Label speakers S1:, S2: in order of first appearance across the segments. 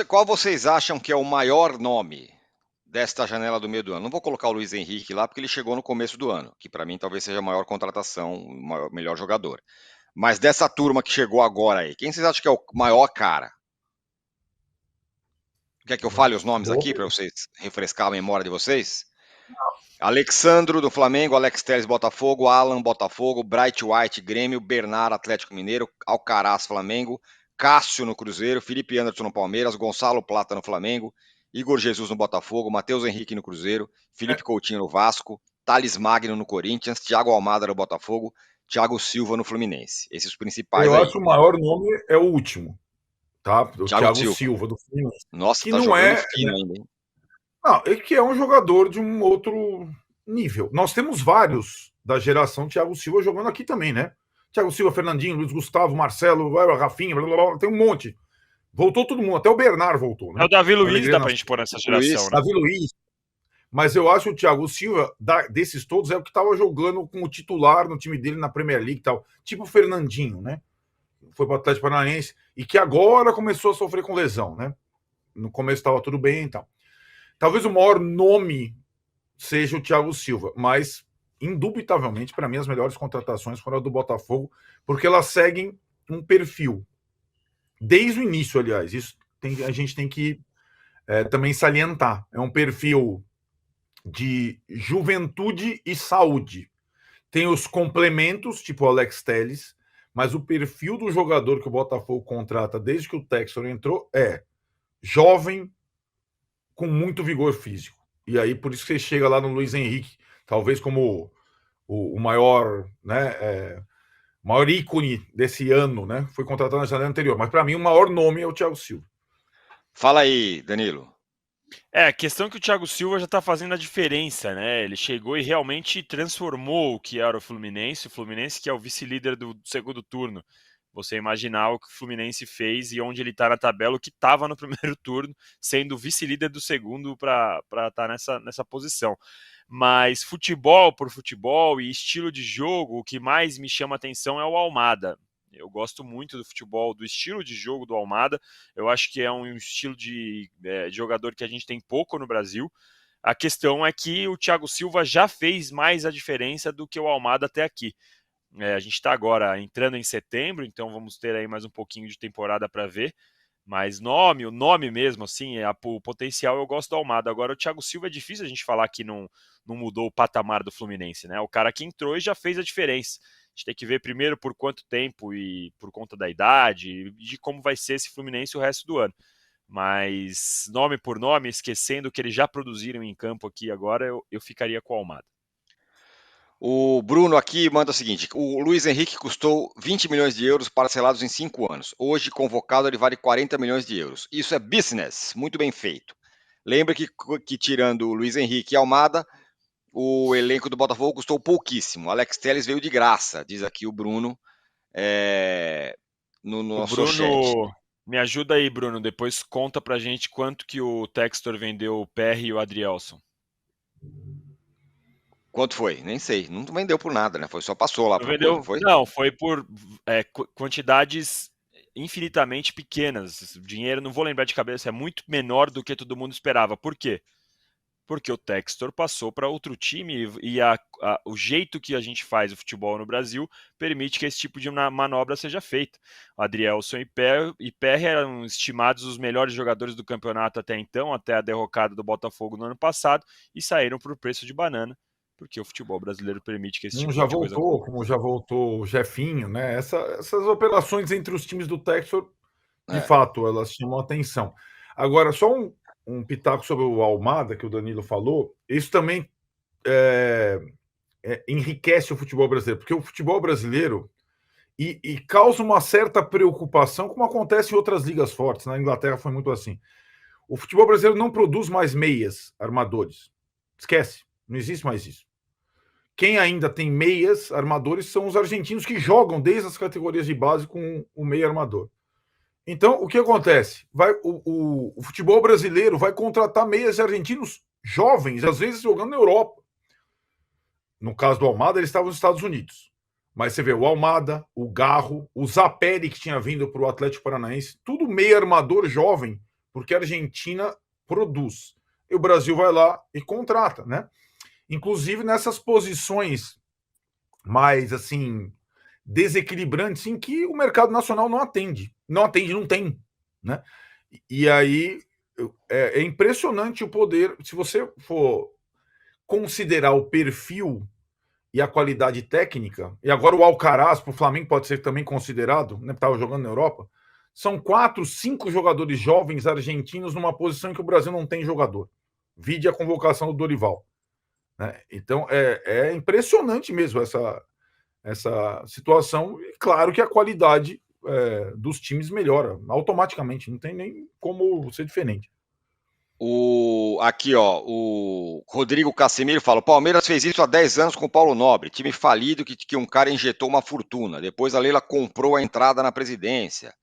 S1: Qual vocês acham que é o maior nome desta janela do meio do ano? Não vou colocar o Luiz Henrique lá, porque ele chegou no começo do ano, que para mim talvez seja a maior contratação, o melhor jogador. Mas dessa turma que chegou agora aí, quem vocês acham que é o maior cara? Quer que eu fale os nomes
S2: Boa.
S1: aqui para vocês refrescar a memória de vocês? Alexandro do Flamengo, Alex Telles Botafogo, Alan Botafogo, Bright White Grêmio, Bernard Atlético Mineiro, Alcaraz Flamengo, Cássio no Cruzeiro, Felipe Anderson no Palmeiras, Gonçalo Plata no Flamengo, Igor Jesus no Botafogo, Matheus Henrique no Cruzeiro, Felipe Coutinho no Vasco, Thales Magno no Corinthians, Thiago Almada no Botafogo, Thiago Silva no Fluminense. Esses os principais
S2: Eu
S1: aí.
S2: acho que o maior nome é o último, tá? O
S1: Thiago
S2: Thiago
S1: Silva.
S2: Silva, do Fluminense.
S1: Nossa,
S2: Que
S1: tá
S2: não
S1: jogando
S2: é,
S1: fino ainda, hein?
S2: não, é que é um jogador de um outro nível. Nós temos vários da geração Thiago Silva jogando aqui também, né? Thiago Silva, Fernandinho, Luiz Gustavo, Marcelo, Rafinha, blá, blá, blá, tem um monte. Voltou todo mundo, até o Bernard voltou,
S3: É
S2: né?
S3: o Davi Luiz,
S2: Alegria
S3: dá pra
S2: nas...
S3: gente pôr nessa geração, né?
S2: Davi Luiz. Mas eu acho que o Thiago Silva, desses todos, é o que estava jogando como titular no time dele na Premier League e tal. Tipo o Fernandinho, né? Foi para o Atlético Paranaense e que agora começou a sofrer com lesão, né? No começo estava tudo bem e tal. Talvez o maior nome seja o Thiago Silva, mas indubitavelmente, para mim, as melhores contratações foram a do Botafogo, porque elas seguem um perfil. Desde o início, aliás, isso a gente tem que também salientar. É um perfil de juventude e saúde. Tem os complementos, tipo o Alex Telles, mas o perfil do jogador que o Botafogo contrata desde que o Textor entrou é jovem, com muito vigor físico. E aí, por isso que você chega lá no Luiz Henrique, talvez como o maior, né, maior ícone desse ano, né? Foi contratado na janela anterior. Mas para mim, o maior nome é o Thiago Silva.
S1: Fala aí, Danilo.
S3: A questão é que o Thiago Silva já tá fazendo a diferença, né? Ele chegou e realmente transformou o que era o Fluminense que é o vice-líder do segundo turno. Você imaginar o que o Fluminense fez e onde ele tá na tabela, o que estava no primeiro turno, sendo vice-líder do segundo para estar nessa posição. Mas futebol por futebol e estilo de jogo, o que mais me chama atenção é o Almada. Eu gosto muito do futebol, do estilo de jogo do Almada. Eu acho que é um estilo de jogador que a gente tem pouco no Brasil. A questão é que o Thiago Silva já fez mais a diferença do que o Almada até aqui. A gente está agora entrando em setembro, então vamos ter aí mais um pouquinho de temporada para ver. Mas o nome mesmo, assim, o potencial eu gosto do Almada. Agora o Thiago Silva é difícil a gente falar que não mudou o patamar do Fluminense, né? O cara que entrou e já fez a diferença. A gente tem que ver primeiro por quanto tempo e por conta da idade e de como vai ser esse Fluminense o resto do ano. Mas nome por nome, esquecendo o que eles já produziram em campo aqui agora, eu ficaria com o Almada.
S1: O Bruno aqui manda o seguinte: o Luiz Henrique custou 20 milhões de euros parcelados em 5 anos. Hoje, convocado, ele vale 40 milhões de euros. Isso é business, muito bem feito. Lembra que tirando o Luiz Henrique e Almada, o elenco do Botafogo custou pouquíssimo. Alex Telles veio de graça, diz aqui o Bruno no nosso chat.
S3: Bruno, me ajuda aí, Bruno. Depois conta pra gente quanto que o Textor vendeu o PR e o Adrielson.
S1: Quanto foi? Nem sei. Não vendeu por nada, né? Foi só passou lá
S3: Não
S1: pro clube,
S3: vendeu?
S1: foi?
S3: Não, foi por quantidades infinitamente pequenas. O dinheiro, não vou lembrar de cabeça, é muito menor do que todo mundo esperava. Por quê? Porque o Textor passou para outro time e o jeito que a gente faz o futebol no Brasil permite que esse tipo de manobra seja feita. O Adrielson e Perry eram estimados os melhores jogadores do campeonato até então, até a derrocada do Botafogo no ano passado, e saíram por preço de banana, porque o futebol brasileiro permite que esse tipo
S2: Já
S3: de coisa
S2: voltou,
S3: aconteça.
S2: como já voltou o Jefinho, né? Essas operações entre os times do Textor, de fato, elas chamam a atenção. Agora, só um pitaco sobre o Almada, que o Danilo falou, isso também enriquece o futebol brasileiro, porque o futebol brasileiro e causa uma certa preocupação, como acontece em outras ligas fortes. Na Inglaterra foi muito assim. O futebol brasileiro não produz mais meias armadores. Esquece, não existe mais isso. Quem ainda tem meias armadores são os argentinos que jogam desde as categorias de base com o meia armador. Então, o que acontece? O futebol brasileiro vai contratar meias argentinos jovens, às vezes jogando na Europa. No caso do Almada, ele estava nos Estados Unidos. Mas você vê o Almada, o Garro, o Zapelli, que tinha vindo para o Atlético Paranaense, tudo meio armador jovem, porque a Argentina produz. E o Brasil vai lá e contrata, né? Inclusive nessas posições mais, assim, desequilibrantes, em que o mercado nacional não atende. Não atende, não tem, né? E aí é impressionante o poder, se você for considerar o perfil e a qualidade técnica, e agora o Alcaraz para o Flamengo pode ser também considerado, né? Estava jogando na Europa. São 4, 5 jogadores jovens argentinos numa posição em que o Brasil não tem jogador. Vide a convocação do Dorival. Né? Então é impressionante mesmo essa situação. E claro que a qualidade dos times melhora automaticamente, não tem nem como ser diferente.
S1: Aqui, ó, o Rodrigo Casemiro fala: o Palmeiras fez isso há 10 anos com o Paulo Nobre, time falido que um cara injetou uma fortuna. Depois a Leila comprou a entrada na presidência.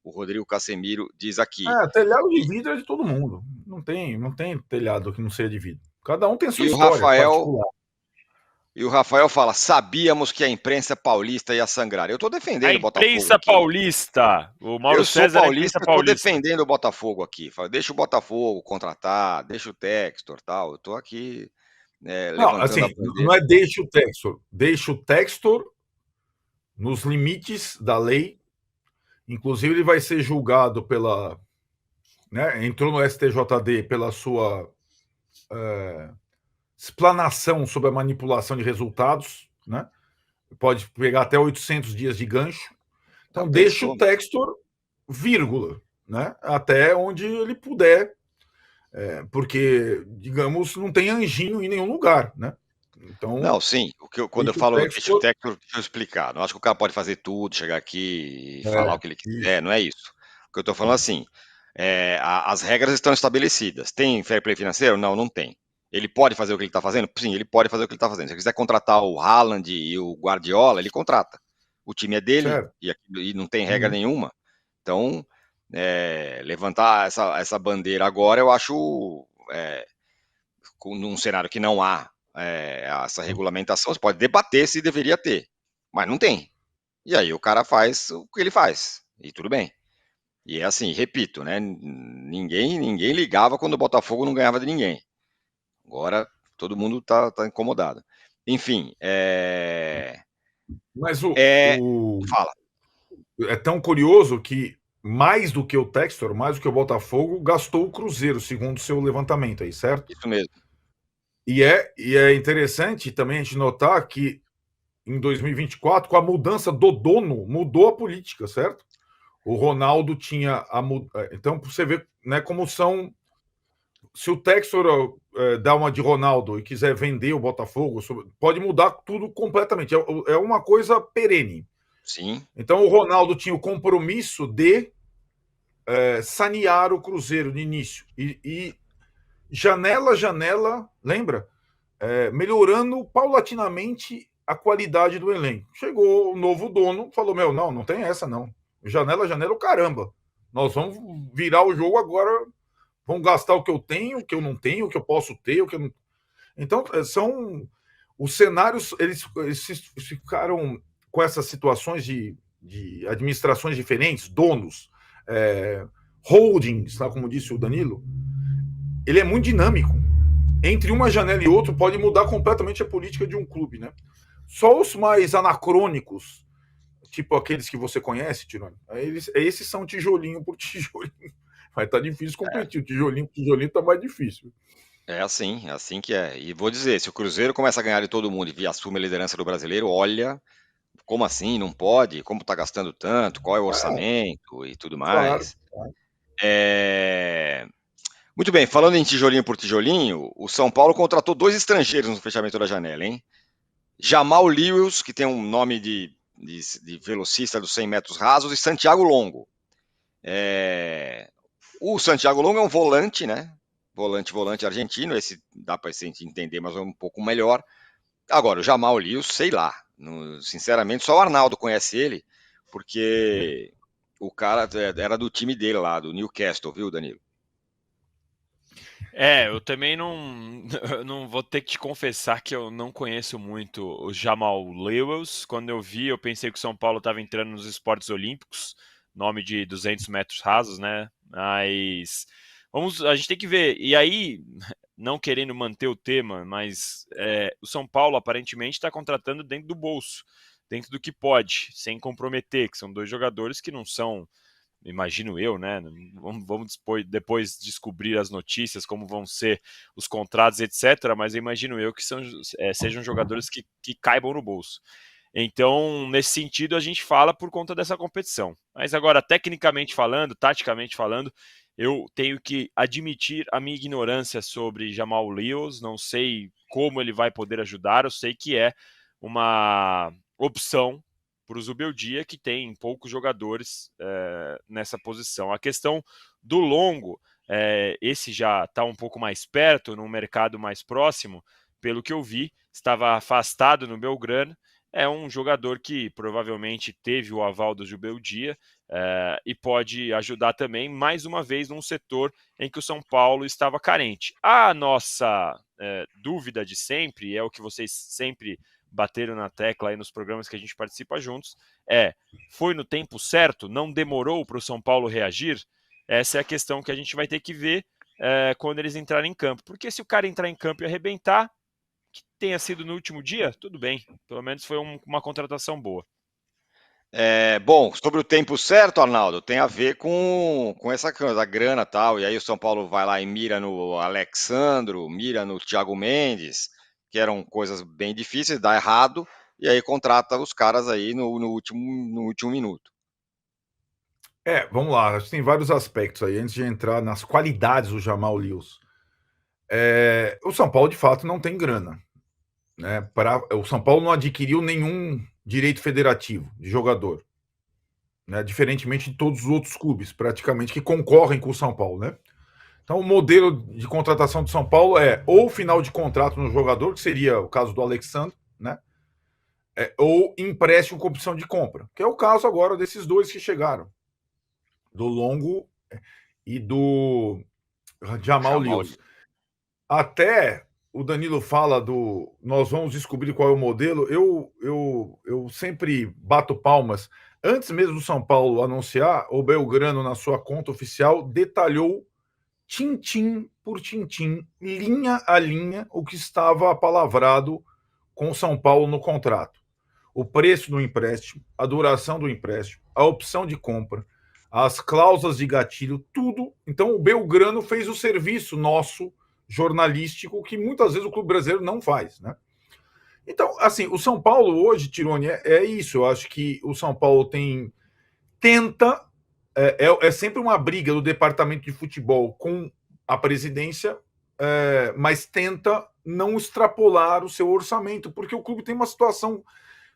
S1: O Rodrigo Casemiro diz aqui.
S2: Telhado de vidro é de todo mundo. Não tem telhado que não seja de vidro. Cada um tem a sua
S1: E
S2: história particular.
S1: E o Rafael fala: sabíamos que a imprensa paulista ia sangrar. Eu estou defendendo o Botafogo.
S3: Imprensa paulista. O Mauro César
S1: paulista, eu estou defendendo o Botafogo aqui. Deixa o Botafogo contratar, deixa o Textor, tal. Eu estou aqui
S2: levantando assim, a bandeira. Não é deixa o Textor nos limites da lei. Inclusive ele vai ser julgado pela, né, entrou no STJD pela sua explanação sobre a manipulação de resultados, né? Pode pegar até 800 dias de gancho. Então deixa o Textor, vírgula, né? Até onde ele puder, porque, digamos, não tem anjinho em nenhum lugar, né? Então,
S1: não, sim. Quando eu falo deixa o Textor, deixa eu explicar. Não acho que o cara pode fazer tudo, chegar aqui e falar o que ele quiser. Isso. Não é isso. O que eu estou falando assim, as regras estão estabelecidas. Tem fair play financeiro? Não, não tem. Ele pode fazer o que ele está fazendo? Sim, ele pode fazer o que ele está fazendo. Se ele quiser contratar o Haaland e o Guardiola, ele contrata. O time é dele e não tem regra nenhuma. Então, levantar essa bandeira agora, eu acho, num cenário que não há essa regulamentação, você pode debater se deveria ter, mas não tem. E aí o cara faz o que ele faz, e tudo bem. E é assim, repito, né? Ninguém ligava quando o Botafogo não ganhava de ninguém. Agora todo mundo tá incomodado. Enfim,
S2: Mas
S1: fala.
S2: É tão curioso que mais do que o Textor, mais do que o Botafogo, gastou o Cruzeiro, segundo o seu levantamento aí, certo?
S1: Isso mesmo.
S2: E é interessante também a gente notar que em 2024, com a mudança do dono, mudou a política, certo? O Ronaldo tinha então você vê, né, como são. Se o Textor dá uma de Ronaldo e quiser vender o Botafogo, pode mudar tudo completamente. É uma coisa perene.
S1: Sim.
S2: Então o Ronaldo tinha o compromisso de sanear o Cruzeiro de início. E janela, lembra? Melhorando paulatinamente a qualidade do elenco. Chegou o novo dono, falou: não tem essa não. Janela, o caramba. Nós vamos virar o jogo agora, vamos gastar o que eu tenho, o que eu não tenho, o que eu posso ter, o que eu não... Então, são os cenários, eles ficaram com essas situações de administrações diferentes, donos, holdings, como disse o Danilo, ele é muito dinâmico. Entre uma janela e outra pode mudar completamente a política de um clube, né? Só os mais anacrônicos, tipo aqueles que você conhece, Tirone, esses são tijolinho por tijolinho. Vai estar difícil competir. O tijolinho por tijolinho tá mais difícil.
S1: É assim que é. E vou dizer, se o Cruzeiro começa a ganhar de todo mundo e assume a liderança do brasileiro, olha, como assim? Não pode? Como tá gastando tanto? Qual é o orçamento e tudo mais?
S2: Claro.
S1: Muito bem, falando em tijolinho por tijolinho, o São Paulo contratou 2 estrangeiros no fechamento da janela, hein? Jamal Lewis, que tem um nome de velocista dos 100 metros rasos, e Santiago Longo. O Santiago Longo é um volante, né? Volante argentino, esse dá para gente entender, mas é um pouco melhor. Agora, o Jamal Lewis, sei lá. Sinceramente, só o Arnaldo conhece ele, porque o cara era do time dele lá, do Newcastle, viu, Danilo?
S3: Eu também não, não vou ter que te confessar que eu não conheço muito o Jamal Lewis. Quando eu vi, eu pensei que o São Paulo estava entrando nos esportes olímpicos, nome de 200 metros rasos, né? Mas a gente tem que ver. E aí, não querendo manter o tema, mas o São Paulo aparentemente está contratando dentro do bolso, dentro do que pode, sem comprometer, que são dois jogadores que não são, imagino eu, né? Vamos depois descobrir as notícias, como vão ser os contratos, etc. Mas imagino eu que sejam jogadores que caibam no bolso. Então, nesse sentido, a gente fala por conta dessa competição. Mas agora, tecnicamente falando, taticamente falando, eu tenho que admitir a minha ignorância sobre Jamal Lewis. Não sei como ele vai poder ajudar. Eu sei que é uma opção para o Zubeldia, que tem poucos jogadores nessa posição. A questão do Longo, esse já está um pouco mais perto, num mercado mais próximo, pelo que eu vi, estava afastado no Belgrano. É um jogador que provavelmente teve o aval do Zubeldia e pode ajudar também, mais uma vez, num setor em que o São Paulo estava carente. A nossa dúvida de sempre, é o que vocês sempre bateram na tecla aí nos programas que a gente participa juntos, foi no tempo certo? Não demorou para o São Paulo reagir? Essa é a questão que a gente vai ter que ver quando eles entrarem em campo. Porque se o cara entrar em campo e arrebentar, que tenha sido no último dia, tudo bem. Pelo menos foi uma contratação boa.
S1: Bom, sobre o tempo certo, Arnaldo, tem a ver com essa coisa, a grana e tal, e aí o São Paulo vai lá e mira no Alexandro, mira no Thiago Mendes, que eram coisas bem difíceis, dá errado, e aí contrata os caras aí no último minuto.
S2: Vamos lá, acho que tem vários aspectos aí, antes de entrar nas qualidades do Jamal Lewis. O São Paulo, de fato, não tem grana. Né? O São Paulo não adquiriu nenhum direito federativo de jogador. Né? Diferentemente de todos os outros clubes, praticamente, que concorrem com o São Paulo. Né? Então, o modelo de contratação do São Paulo é ou final de contrato no jogador, que seria o caso do Alexandre, né? Ou empréstimo com opção de compra, que é o caso agora desses dois que chegaram, do Longo e do Jamal Lewis. Até o Danilo fala do nós vamos descobrir qual é o modelo. Eu sempre bato palmas. Antes mesmo do São Paulo anunciar, o Belgrano, na sua conta oficial, detalhou tintim por tintim, linha a linha, o que estava apalavrado com o São Paulo no contrato. O preço do empréstimo, a duração do empréstimo, a opção de compra, as cláusulas de gatilho, tudo. Então, o Belgrano fez o serviço nosso jornalístico que muitas vezes o clube brasileiro não faz, né? Então, assim, o São Paulo hoje, Tironi, é isso. Eu acho que o São Paulo tenta, sempre uma briga do departamento de futebol com a presidência, mas tenta não extrapolar o seu orçamento, porque o clube tem uma situação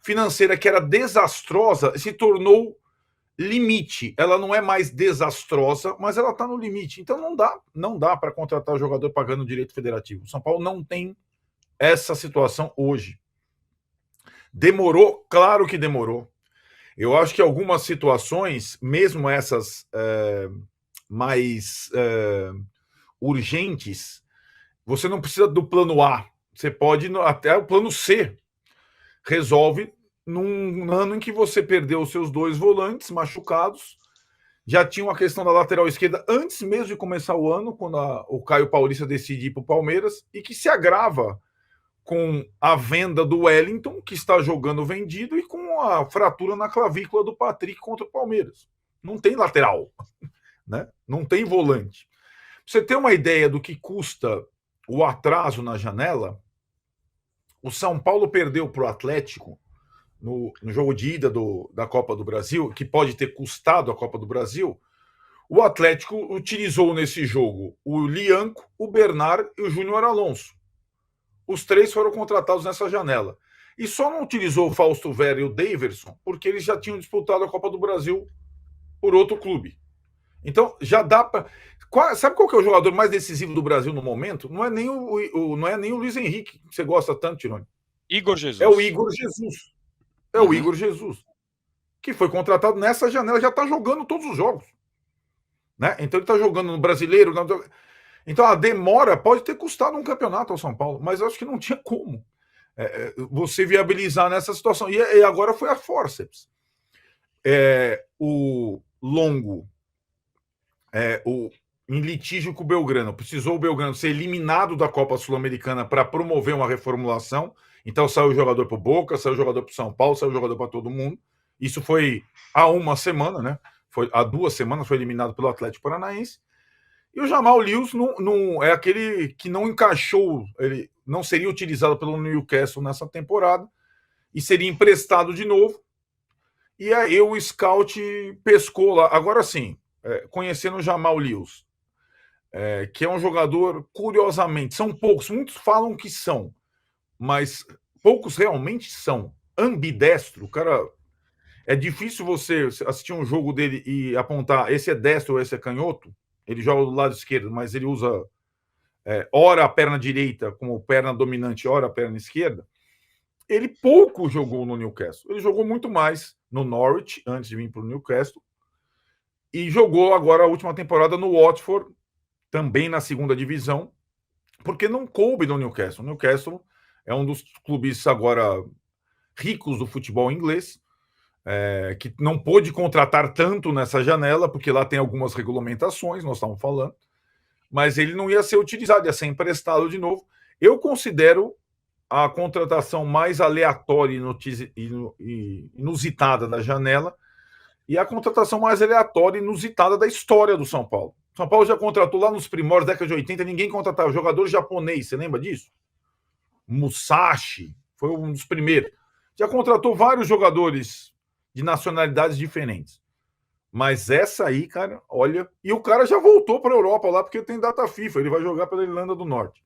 S2: financeira que era desastrosa, se tornou limite. Ela não é mais desastrosa, mas ela está no limite. Então não dá para contratar jogador pagando direito federativo. O São Paulo não tem essa situação hoje. Demorou, claro que demorou. Eu acho que algumas situações, mesmo essas mais urgentes, você não precisa do plano A. Você pode ir até o plano C. Resolve num ano em que você perdeu os seus dois volantes machucados. Já tinha uma questão da lateral esquerda antes mesmo de começar o ano, quando o Caio Paulista decide ir para o Palmeiras, e que se agrava com a venda do Wellington, que está jogando vendido, e com a fratura na clavícula do Patrick contra o Palmeiras. Não tem lateral, né? Não tem volante. Pra você ter uma ideia do que custa o atraso na janela, o São Paulo perdeu para o Atlético no jogo de ida da Copa do Brasil, que pode ter custado a Copa do Brasil. O Atlético utilizou nesse jogo o Lianco, o Bernard e o Júnior Alonso. Os três foram contratados nessa janela. E só não utilizou o Fausto Vera e o Daverson porque eles já tinham disputado a Copa do Brasil por outro clube. Então, já dá para... Sabe qual que é o jogador mais decisivo do Brasil no momento? Não é nem o Luiz Henrique, que você gosta tanto, Tironi.
S3: Igor Jesus.
S2: É o Igor Jesus. O Igor Jesus. Que foi contratado nessa janela, já está jogando todos os jogos. Né? Então, ele está jogando no Brasileiro... Então a demora pode ter custado um campeonato ao São Paulo, mas eu acho que não tinha como você viabilizar nessa situação. E agora foi a forceps. O Longo, em litígio com o Belgrano, precisou o Belgrano ser eliminado da Copa Sul-Americana para promover uma reformulação. Então saiu o jogador para o Boca, saiu o jogador para o São Paulo, saiu o jogador para todo mundo. Isso foi há uma semana, né? Há 2 semanas foi eliminado pelo Atlético Paranaense. E o Jamal Lewis não é aquele que não encaixou, ele não seria utilizado pelo Newcastle nessa temporada e seria emprestado de novo. E aí o scout pescou lá. Agora sim, conhecendo o Jamal Lewis, que é um jogador, curiosamente, são poucos, muitos falam que são, mas poucos realmente são. Ambidestro, o cara. É difícil você assistir um jogo dele e apontar esse é destro ou esse é canhoto. Ele joga do lado esquerdo, mas ele usa ora a perna direita como perna dominante, ora a perna esquerda. Ele pouco jogou no Newcastle. Ele jogou muito mais no Norwich, antes de vir para o Newcastle. E jogou agora a última temporada no Watford, também na segunda divisão, porque não coube no Newcastle. O Newcastle é um dos clubes agora ricos do futebol inglês, que não pôde contratar tanto nessa janela, porque lá tem algumas regulamentações, nós estamos falando, mas ele não ia ser utilizado, ia ser emprestado de novo. Eu considero a contratação mais aleatória e inusitada da janela e a contratação mais aleatória e inusitada da história do São Paulo. São Paulo já contratou lá nos primórdios da década de 80, ninguém contratava. Jogador japonês, você lembra disso? Musashi, foi um dos primeiros. Já contratou vários jogadores de nacionalidades diferentes. Mas essa aí, cara, olha... E o cara já voltou para a Europa lá, porque tem data FIFA, ele vai jogar pela Irlanda do Norte.